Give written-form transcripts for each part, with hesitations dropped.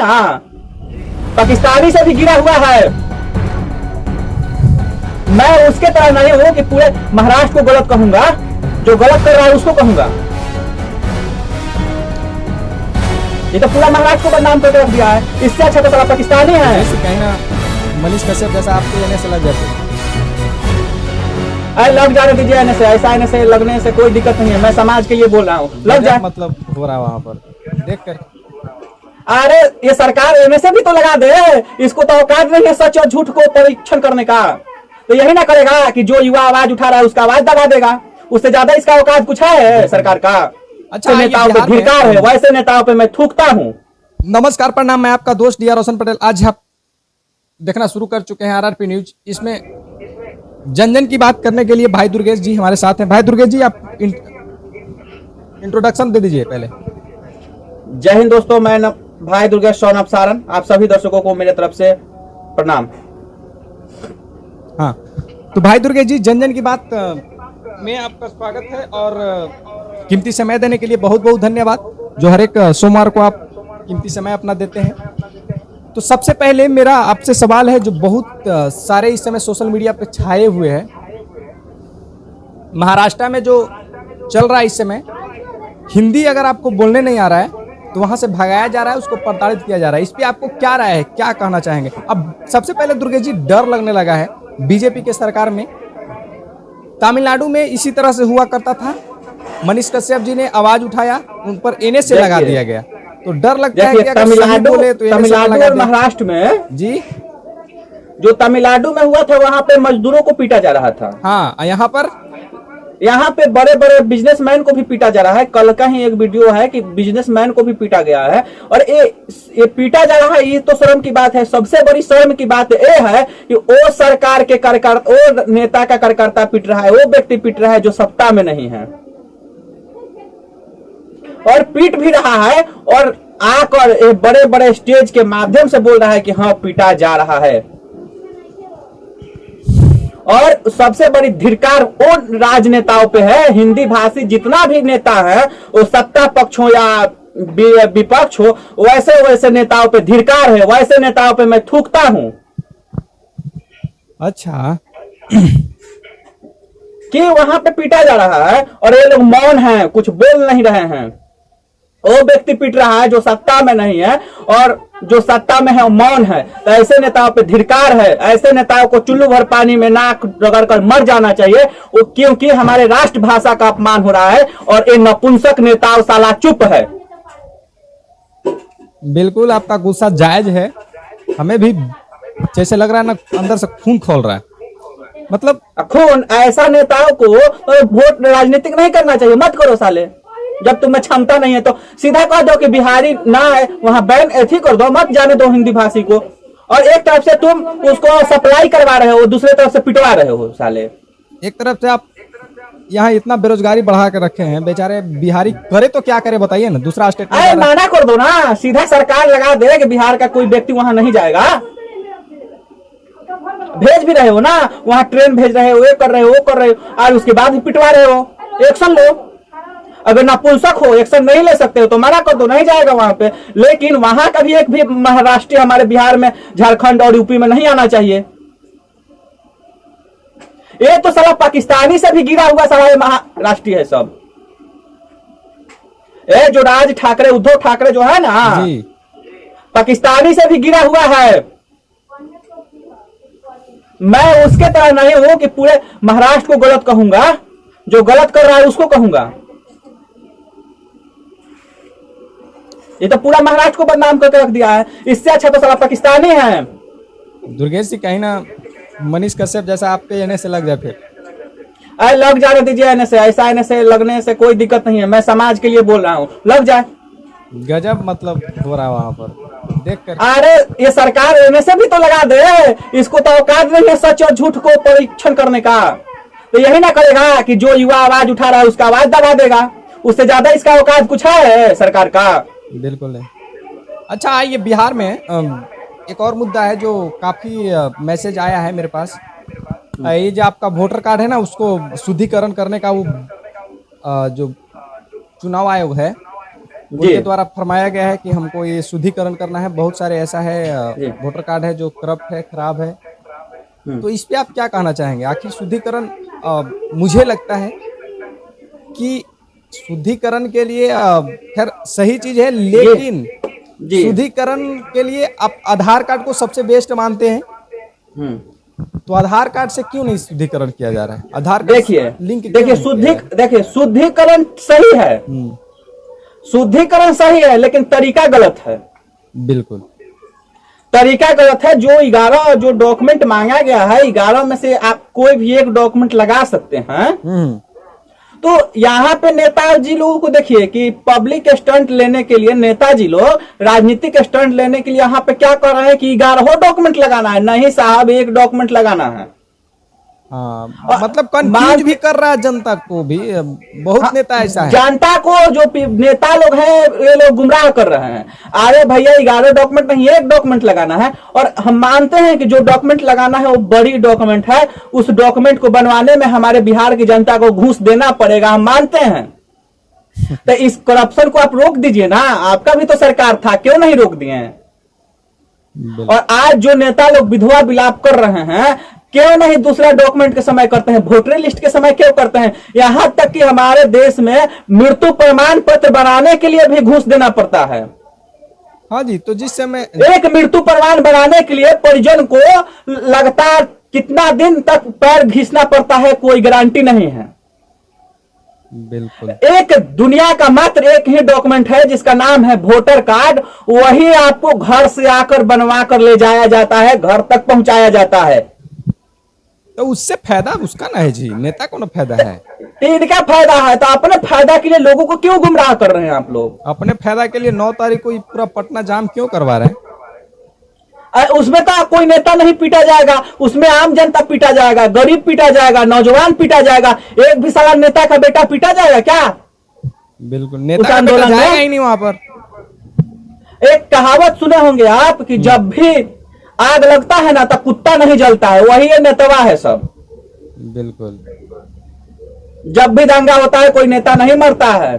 ना, पाकिस्तानी से भी गिरा हुआ है। मैं उसके तरह नहीं हूं कि पूरे महाराष्ट्र को गलत कहूंगा, जो गलत कर रहा है उसको कहूंगा। ये तो पूरा महाराष्ट्र को बदनाम करके रख दिया है। इससे अच्छा तो सारा पाकिस्तानी है। कहीं ना मनीष कश्यप जैसा आपके कहने से लग जाते अरे लग जाने दीजिए, आने से ऐसा आने से लगने से कोई दिक्कत नहीं है। मैं समाज के लिए बोल रहा हूँ, लग जाए। मतलब हो रहा है वहां पर देख कर। अरे ये सरकार एमए से भी तो लगा दे, इसको तो औकात नहीं है सच और झूठ को परीक्षण करने का। तो यही ना करेगा कि जो युवा आवाज उठा रहा है उसका आवाज दबा देगा। उससे ज्यादा इसका औकात कुछ है सरकार का? अच्छा, नेताओं पे धिक्कार है, वैसे नेताओं पे मैं थूकता हूँ। नमस्कार, प्रणाम, मैं आपका दोस्त डी आर रोशन पटेल। आज आप देखना शुरू कर चुके हैं आरआरपी न्यूज। इसमें जन जन की बात करने के लिए भाई दुर्गेश जी हमारे साथ हैं। भाई दुर्गेश जी, आप इंट्रोडक्शन दे दीजिए पहले। जय हिंद दोस्तों, मैं भाई दुर्गेश सोनप सारन, आप सभी दर्शकों को मेरे तरफ से प्रणाम। हाँ, तो भाई दुर्गेश जी, जन जन की बात में आपका स्वागत है और कीमती समय देने के लिए बहुत बहुत धन्यवाद। जो हर एक सोमवार को आप कीमती समय अपना देते हैं। तो सबसे पहले मेरा आपसे सवाल है, जो बहुत सारे इस समय सोशल मीडिया पे छाए हुए हैं, महाराष्ट्र में जो चल रहा है इस समय, हिंदी अगर आपको बोलने नहीं आ रहा है तो वहां से भगाया जा रहा है, उसको प्रताड़ित किया जा रहा है। इस पे आपको क्या राय है, क्या कहना चाहेंगे? अब सबसे पहले दुर्गेश जी, डर लगने लगा है बीजेपी के सरकार में। तमिलनाडु में इसी तरह से हुआ करता था, मनीष कश्यप जी ने आवाज उठाया, उन पर एनए से लगा दिया गया। तो डर लगता है कि अगर तमिलनाडु और महाराष्ट्र में जी, जो तमिलनाडु में हुआ था वहां पे मजदूरों को पीटा जा रहा था। हाँ, यहाँ पे बड़े बड़े बिजनेसमैन को भी पीटा जा रहा है। कल का ही एक वीडियो है कि बिजनेसमैन को भी पीटा गया है। और ये पीटा जा रहा है, ये तो शर्म की बात है। सबसे बड़ी शर्म की बात ये है कि वो सरकार के कार्यकर्ता, वो नेता का कार्यकर्ता पीट रहा है, वो व्यक्ति पीट रहा है जो सत्ता में नहीं है, और पीट भी रहा है और आकर बड़े बड़े स्टेज के माध्यम से बोल रहा है कि हाँ पीटा जा रहा है। और सबसे बड़ी धिक्कार वो राजनेताओं पे है, हिंदी भाषी जितना भी नेता है, वो सत्ता पक्ष हो या विपक्ष हो, वैसे वैसे नेताओं पे धिक्कार है, वैसे नेताओं पे मैं थूकता हूं। अच्छा कि वहां पे पीटा जा रहा है और ये लोग मौन हैं, कुछ बोल नहीं रहे हैं। वो व्यक्ति पीट रहा है जो सत्ता में नहीं है, और जो सत्ता में है वो मौन है। तो ऐसे नेताओं पे धिक्कार है। ऐसे नेताओं को चुल्लू भर पानी में नाक रगड़कर मर जाना चाहिए, वो क्योंकि हमारे राष्ट्रभाषा का अपमान हो रहा है और ये नपुंसक नेताओं साला चुप है। बिल्कुल, आपका गुस्सा जायज है। हमें भी जैसे लग रहा है ना, अंदर से खून खोल रहा है। मतलब खून, ऐसा नेताओं को वोट राजनीतिक नहीं करना चाहिए। मत करो साले, जब तुम्हें क्षमता नहीं है तो सीधा कह दो कि बिहारी ना है वहां बैन एथी कर दो, मत जाने दो हिंदी भाषी को। और एक तरफ से तुम उसको सप्लाई करवा रहे हो, दूसरे तरफ से पिटवा रहे हो साले। एक तरफ से आप यहाँ इतना बेरोजगारी बढ़ा के रखे हैं, बेचारे बिहारी करे तो क्या करे बताइए ना। दूसरा स्टेट में माना कर दो ना, सीधा सरकार लगा दे कि बिहार का कोई व्यक्ति वहां नहीं जाएगा। भेज भी रहे हो ना, वहां ट्रेन भेज रहे हो, ये कर रहे हो, वो कर रहे हो, और उसके बाद भी पिटवा रहे हो। एक्शन लो। अगर नपुंसक हो, एक्शन नहीं ले सकते हो तो मना कर दो, नहीं जाएगा वहां पे। लेकिन वहां का भी एक भी महाराष्ट्र हमारे बिहार में, झारखंड और यूपी में नहीं आना चाहिए। ये तो साला पाकिस्तानी से भी गिरा हुआ साला महाराष्ट्रीय है सब। ये जो राज ठाकरे, उद्धव ठाकरे जो है ना, पाकिस्तानी से भी गिरा हुआ है। मैं उसके तरह नहीं हूं कि पूरे महाराष्ट्र को गलत कहूंगा, जो गलत कर रहा है उसको कहूंगा। ये तो पूरा महाराष्ट्र को बदनाम करके रख दिया है। इससे अच्छा तो साला पाकिस्तानी है। दुर्गेश जी, कहीं ना मनीष कश्यप जैसा आपके एनए से लग जाए फिर। अरे लग जाने दीजिए, एनए से ऐसा एनए से लगने से कोई दिक्कत नहीं है। मैं समाज के लिए बोल रहा हूँ, लग जाए। गजब मतलब हो रहा है वहां पर देख कर। अरे ये सरकार एनए से भी तो लगा दे, इसको तो औकात नहीं है सच और झूठ को परीक्षण करने का। तो यही ना करेगा कि जो युवा आवाज उठा रहा है उसका आवाज दबा देगा। उससे ज्यादा इसका औकात कुछ है सरकार का? बिल्कुल नहीं। अच्छा, आइए बिहार में एक और मुद्दा है जो काफी मैसेज आया है मेरे पास। ये जो आपका वोटर कार्ड है ना, उसको शुद्धिकरण करने का वो जो चुनाव आयोग है उनके द्वारा फरमाया गया है कि हमको ये शुद्धिकरण करना है। बहुत सारे ऐसा है वोटर कार्ड है जो करप्ट है, खराब है। तो इस पे आप क्या कहना चाहेंगे? आखिर शुद्धिकरण मुझे लगता है कि शुद्धिकरण के लिए खैर सही चीज है, लेकिन शुद्धिकरण के लिए आप आधार कार्ड को सबसे बेस्ट मानते हैं। तो आधार कार्ड से क्यों नहीं शुद्धिकरण किया जा रहा है? आधार कार्ड लिंक देखिए शुद्धिकरण सही है, शुद्धिकरण सही है, लेकिन तरीका गलत है। बिल्कुल तरीका गलत है। जो 11 जो डॉक्यूमेंट मांगा गया है, 11 में से आप कोई भी एक डॉक्यूमेंट लगा सकते हैं। तो यहाँ पे नेताजी लोगों को देखिए कि पब्लिक स्टंट लेने के लिए नेताजी लोग राजनीतिक स्टंट लेने के लिए यहाँ पे क्या कर रहे हैं कि 11 डॉक्यूमेंट लगाना है। नहीं साहब, एक डॉक्यूमेंट लगाना है। हाँ, मतलब कंफ्यूज भी कर रहा है जनता को भी। बहुत नेता ऐसा है, जनता को जो नेता लोग हैं ये लोग गुमराह कर रहे हैं। अरे भैया 11 डॉक्यूमेंट नहीं, एक डॉक्यूमेंट लगाना है। और हम मानते हैं कि जो डॉक्यूमेंट लगाना है वो बड़ी डॉक्यूमेंट है। उस डॉक्यूमेंट को बनवाने में हमारे बिहार की जनता को घूस देना पड़ेगा, हम मानते हैं। तो इस करप्शन को आप रोक दीजिए ना, आपका भी तो सरकार था, क्यों नहीं रोक दिए? और आज जो नेता लोग विधवा विलाप कर रहे हैं, क्यों नहीं दूसरा डॉक्यूमेंट के समय करते हैं, वोटर लिस्ट के समय क्यों करते हैं? यहां तक कि हमारे देश में मृत्यु प्रमाण पत्र बनाने के लिए भी घूस देना पड़ता है। हाँ जी, तो जिस समय एक मृत्यु प्रमाण बनाने के लिए परिजन को लगातार कितना दिन तक पैर घिसना पड़ता है, कोई गारंटी नहीं है। बिल्कुल, एक दुनिया का मात्र एक ही डॉक्यूमेंट है जिसका नाम है वोटर कार्ड। वही आपको घर से आकर बनवा कर ले जाया जाता है, घर तक पहुंचाया जाता है। तो उससे फायदा उसका ना है जी, नेता को ना फायदा है। इनका फायदा है, तो अपने फायदा के लिए लोगों को क्यों गुमराह कर रहे हैं आप लोग? अपने फायदा के लिए 9 तारीख को पूरा पटना जाम क्यों करवा रहे हैं? उसमें तो कोई नेता नहीं पीटा जाएगा, उसमें आम जनता पीटा जाएगा, गरीब पीटा जाएगा, नौजवान पीटा जाएगा। एक भी साला नेता का बेटा पीटा जाएगा क्या? बिल्कुल, नेता का बेटा जाएगा ही नहीं वहां पर। एक कहावत सुने होंगे आप कि जब भी आग लगता है ना तो कुत्ता नहीं जलता है, वही ये नेतवा है सब। बिल्कुल, जब भी दंगा होता है कोई नेता नहीं मरता है।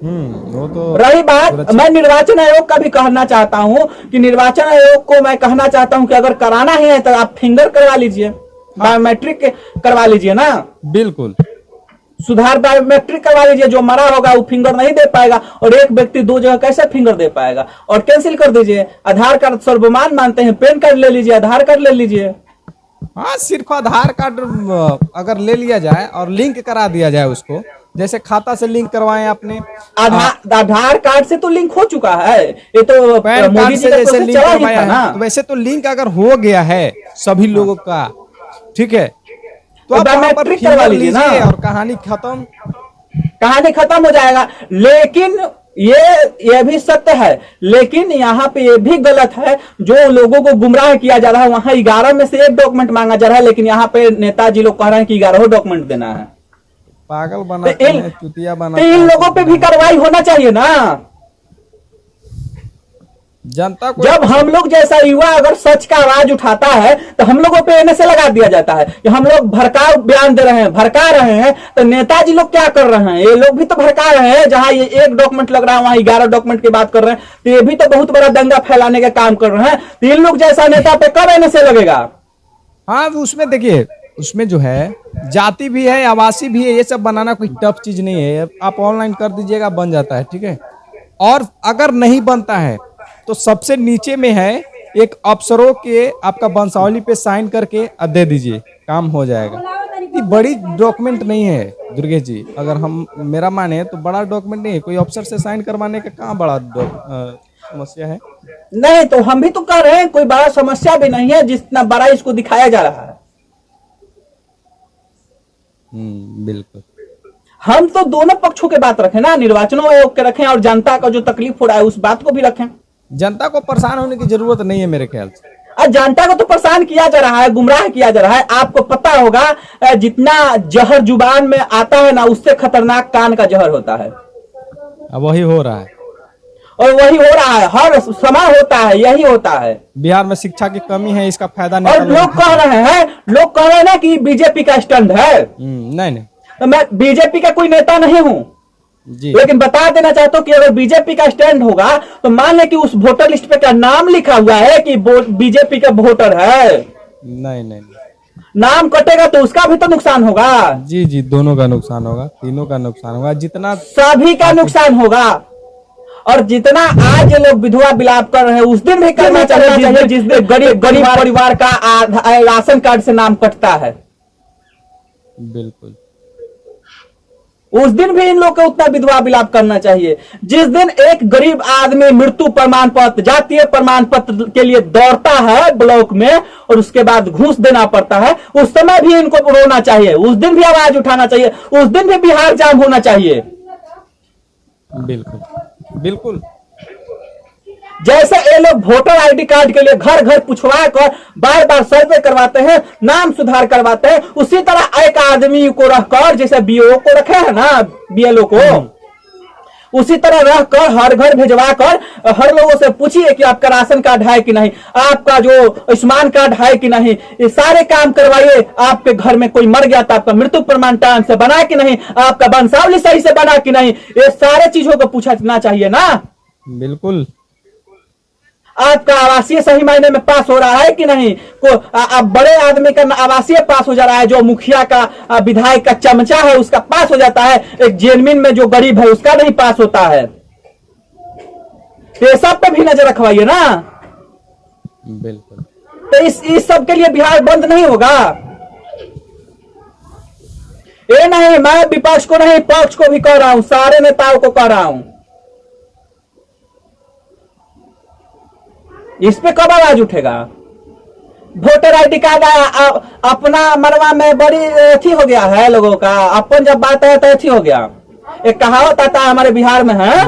वो तो रही बात, मैं निर्वाचन आयोग का भी कहना चाहता हूं कि निर्वाचन आयोग को मैं कहना चाहता हूं कि अगर कराना ही है तो आप फिंगर करवा लीजिए, बायोमेट्रिक करवा लीजिए ना। बिल्कुल, सुधार बायोमेट्रिक करवा लीजिए। जो मरा होगा वो फिंगर नहीं दे पाएगा, और एक व्यक्ति 2 जगह कैसे फिंगर दे पाएगा? और कैंसिल कर दीजिए। आधार कार्ड सर्वमान्य मानते हैं, पैन कार्ड ले लीजिए, आधार कार्ड ले लीजिए। हाँ, सिर्फ आधार कार्ड अगर ले लिया जाए और लिंक करा दिया जाए उसको, जैसे खाता से लिंक करवाएं अपने। आधार कार्ड से तो लिंक हो चुका है, ये तो पैन कार्ड से जैसे लिंक करवाया है, तो वैसे तो लिंक अगर हो गया है सभी लोगों का, ठीक है, तो आप बायोमेट्रिक करवा लीजिए ना और कहानी खत्म हो जाएगा। लेकिन ये भी सत्य है, लेकिन यहाँ पे ये भी गलत है। जो लोगों को गुमराह किया जा रहा है, वहां 11 में से एक डॉक्यूमेंट मांगा जा रहा है, लेकिन यहाँ पे नेताजी लोग कह रहे हैं कि 11 डॉक्यूमेंट देना है। पागल बनाते हैं, चुतिया बनाते हैं। इन लोगों पे भी कार्रवाई होना चाहिए ना। जनता को जब हम लोग जैसा युवा अगर सच का आवाज उठाता है तो हम लोगों पे एनएसए लगा दिया जाता है कि हम लोग भड़काऊ बयान दे रहे हैं, भड़का रहे हैं। तो नेताजी लोग क्या कर रहे हैं? ये लोग भी तो भड़का रहे हैं। जहां ये एक डॉक्यूमेंट लग रहा है वहां 11 डॉक्यूमेंट की बात कर रहे हैं, तो ये भी तो बहुत बड़ा दंगा फैलाने का काम कर रहे हैं। तो इन लोग जैसा नेता पे कब एनएसए लगेगा? हाँ, उसमें देखिए, उसमें जो है जाति भी है, आवासी भी है, ये सब बनाना कोई टफ चीज नहीं है। आप ऑनलाइन कर दीजिएगा, बन जाता है, ठीक है। और अगर नहीं बनता है तो सबसे नीचे में है एक अफसरों के आपका वंशावली पे साइन करके दे दीजिए, काम हो जाएगा। ये बड़ी डॉक्यूमेंट नहीं है दुर्गेश जी, अगर हम मेरा माने तो बड़ा डॉक्यूमेंट नहीं है। कोई अफसर से साइन करवाने का कहाँ बड़ा समस्या है? नहीं, तो हम भी तो कह रहे हैं कोई बड़ा समस्या भी नहीं है जितना बड़ा इसको दिखाया जा रहा है। बिल्कुल, हम तो दोनों पक्षों के बात रखें ना, निर्वाचनों आयोग के रखें और जनता का जो तकलीफ हो रहा है उस बात को भी रखें। जनता को परेशान होने की जरूरत नहीं है मेरे ख्याल से। जनता को तो परेशान किया जा रहा है, गुमराह किया जा रहा है। आपको पता होगा जितना जहर जुबान में आता है ना, उससे खतरनाक कान का जहर होता है। अब वही हो रहा है, और वही हो रहा है, हर समय होता है, यही होता है। बिहार में शिक्षा की कमी है, इसका फायदा नहीं। और लोग कह रहे हैं ना कि बीजेपी का स्टंट है। नहीं, तो मैं बीजेपी का कोई नेता नहीं हूं। जी। लेकिन बता देना चाहता हूं कि अगर बीजेपी का स्टैंड होगा तो मान ले कि उस वोटर लिस्ट पे का नाम लिखा हुआ है कि बीजेपी का वोटर है, नहीं नहीं नहीं। नाम कटेगा तो उसका भी तो नुकसान होगा, जी जी, दोनों का नुकसान होगा, तीनों का नुकसान होगा, जितना सभी का नुकसान होगा। और जितना आज ये लोग विधवा विलाप कर रहे हैं उस दिन भी करना चाहिए जिस दिन गरीब गरीब परिवार का राशन कार्ड से नाम कटता है, बिल्कुल। उस दिन भी इन लोग को उतना विधवा विलाप करना चाहिए। जिस दिन एक गरीब आदमी मृत्यु प्रमाण पत्र, जातीय प्रमाण पत्र के लिए दौड़ता है ब्लॉक में और उसके बाद घूस देना पड़ता है, उस समय भी इनको रोना चाहिए, उस दिन भी आवाज उठाना चाहिए, उस दिन भी बिहार जाम होना चाहिए। बिल्कुल बिल्कुल। जैसे ये लोग वोटर आईडी कार्ड के लिए घर घर पूछवा कर बार बार सर्वे करवाते हैं, नाम सुधार करवाते हैं, उसी तरह एक आदमी को रखकर, जैसे बीओ को रखे हैं ना, बीएलओ को, उसी तरह रखकर हर घर भेजवा कर हर लोगों से पूछिए कि आपका राशन कार्ड है कि नहीं, आपका जो आयुष्मान कार्ड है कि नहीं, ये सारे काम करवाइए। आपके घर में कोई मर गया तो आपका मृत्यु प्रमाण टाइम से बना कि नहीं, आपका वंशावली सही से बना कि नहीं, ये सारे चीजों को पूछना चाहिए ना। बिल्कुल। आपका आवासीय सही मायने में पास हो रहा है कि नहीं, बड़े आदमी का आवासीय पास हो जा रहा है, जो मुखिया का विधायक का चमचा है उसका पास हो जाता है, एक जेनमिन में जो गरीब है उसका नहीं पास होता है। ये सब पे भी नजर रखवाइए ना। बिल्कुल। तो इस सब के लिए बिहार बंद नहीं होगा। ये नहीं, मैं विपक्ष को नहीं पक्ष को भी कह रहा हूं, सारे नेताओं को कह रहा हूं, इस पे कब आवाज उठेगा। वोटर आईडी कार्ड अपना मरवा में बड़ी अथी हो गया है लोगों का, अपन जब बात है तो अथी हो गया। एक कहावत आता है हमारे बिहार में है,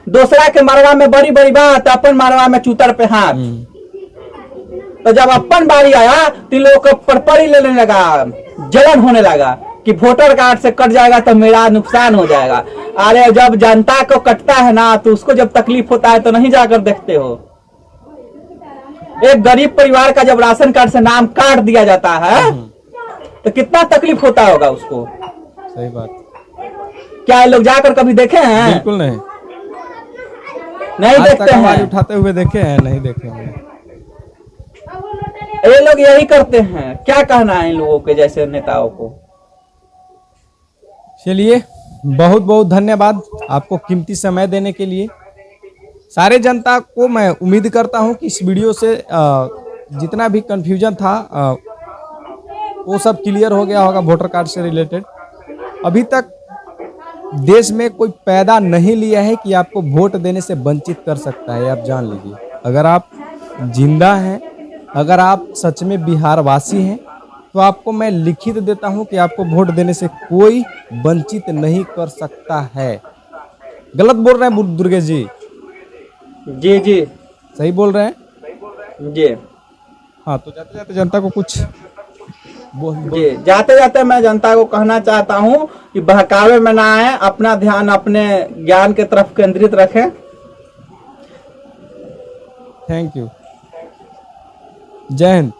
दूसरा के मरवा में बड़ी बड़ी बात, अपन मरवा में चूतर पे हाथ। तो जब अपन बारी आया तो लोग को परपरी लेने लगा, जलन होने लगा कि वोटर कार्ड से कट जाएगा तो मेरा नुकसान हो जाएगा। अरे जब जनता को कटता है ना तो उसको जब तकलीफ होता है तो नहीं जाकर देखते हो। एक गरीब परिवार का जब राशन कार्ड से नाम काट दिया जाता है तो कितना तकलीफ होता होगा उसको। सही बात। क्या ये लोग जाकर कभी देखे हैं? बिल्कुल नहीं, नहीं देखते हैं। आवाज उठाते हुए देखे हैं? नहीं देखे हैं। ये लोग यही करते हैं। क्या कहना है इन लोगों के जैसे नेताओं को। चलिए, बहुत बहुत धन्यवाद आपको कीमती समय देने के लिए। सारे जनता को मैं उम्मीद करता हूं कि इस वीडियो से जितना भी कंफ्यूजन था वो सब क्लियर हो गया होगा वोटर कार्ड से रिलेटेड। अभी तक देश में कोई पैदा नहीं लिया है कि आपको वोट देने से वंचित कर सकता है, आप जान लीजिए। अगर आप जिंदा हैं, अगर आप सच में बिहार वासी हैं, तो आपको मैं लिखित देता हूं कि आपको वोट देने से कोई वंचित नहीं कर सकता है। गलत बोल रहे हैं दुर्गेश जी? जी जी सही बोल रहे हैं जी। हाँ, तो जाते जाते जनता को कुछ जी, जाते जाते मैं जनता को कहना चाहता हूं कि बहकावे में ना आए, अपना ध्यान अपने ज्ञान के तरफ केंद्रित रखें। Thank you. जय हिंद।